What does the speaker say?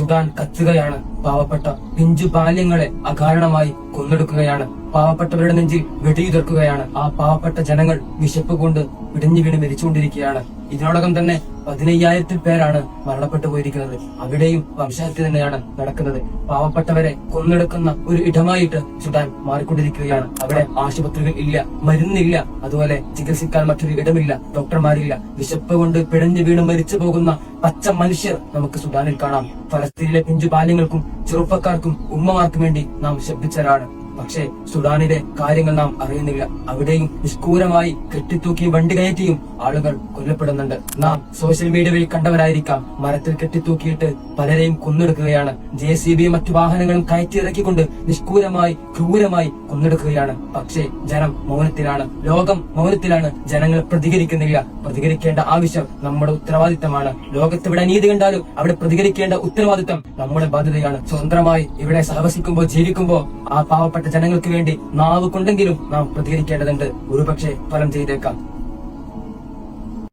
Sudan കത്തുകയാണ്. പാവപ്പെട്ട പിഞ്ചു ബാല്യങ്ങളെ അകാരണമായി കൊന്നെടുക്കുകയാണ്. പാവപ്പെട്ടവരുടെ നെഞ്ചിൽ വെടിയുതിർക്കുകയാണ്. ആ പാവപ്പെട്ട ജനങ്ങൾ വിശപ്പ് കൊണ്ട് പിടിഞ്ഞു വീണ് മരിച്ചുകൊണ്ടിരിക്കുകയാണ്. ഇതിനോടകം തന്നെ 15,000 പേരാണ് മരണപ്പെട്ടു പോയിരിക്കുന്നത്. അവിടെയും വംശഹത്യ തന്നെയാണ് നടക്കുന്നത്. പാവപ്പെട്ടവരെ കൊന്നെടുക്കുന്ന ഒരു ഇടമായിട്ട് സുഡാൻ മാറിക്കൊണ്ടിരിക്കുകയാണ്. അവിടെ ആശുപത്രികൾ ഇല്ല, മരുന്നില്ല, അതുപോലെ ചികിത്സിക്കാൻ മറ്റൊരു ഇടമില്ല, ഡോക്ടർമാരില്ല. വിശപ്പ് കൊണ്ട് പിടഞ്ഞു വീണ് മരിച്ചു പോകുന്ന പച്ച മനുഷ്യർ നമുക്ക് സുഡാനിൽ കാണാം. ഫലസ്തീനിലെ പിഞ്ചു ബാല്യങ്ങൾക്കും ചെറുപ്പക്കാർക്കും ഉമ്മമാർക്കും വേണ്ടി നാം ശബ്ദിച്ചവരാണ്. പക്ഷേ സുഡാനിലെ കാര്യങ്ങൾ നാം അറിയുന്നില്ല. അവിടെയും നിഷ്ഠൂരമായി കെട്ടിത്തൂക്കിയും വണ്ടി കയറ്റിയും ആളുകൾ കൊല്ലപ്പെടുന്നുണ്ട്. നാം സോഷ്യൽ മീഡിയ വഴി കണ്ടവരായിരിക്കാം. മരത്തിൽ കെട്ടിത്തൂക്കിയിട്ട് പലരെയും കൊന്നെടുക്കുകയാണ്. JCB മറ്റു വാഹനങ്ങളും കയറ്റിയിറക്കിക്കൊണ്ട് നിഷ്ഠൂരമായി ക്രൂരമായി കൊന്നെടുക്കുകയാണ്. പക്ഷേ ജനം മൗനത്തിലാണ്, ലോകം മൗനത്തിലാണ്. ജനങ്ങൾ പ്രതികരിക്കുന്നില്ല. പ്രതികരിക്കേണ്ട ആവശ്യം നമ്മുടെ ഉത്തരവാദിത്തമാണ്. ലോകത്തെവിടെ അനീതി കണ്ടാലും അവിടെ പ്രതികരിക്കേണ്ട ഉത്തരവാദിത്തം നമ്മുടെ ബാധ്യതയാണ്. സ്വതന്ത്രമായി ഇവിടെ സഹവസിക്കുമ്പോൾ ജീവിക്കുമ്പോൾ ആ പാവപ്പെട്ട ജനങ്ങൾക്ക് വേണ്ടി നാവ് കൊണ്ടെങ്കിലും നാം പ്രതികരിക്കേണ്ടതുണ്ട്. ഒരുപക്ഷെ ഫലം ചെയ്തേക്കാം.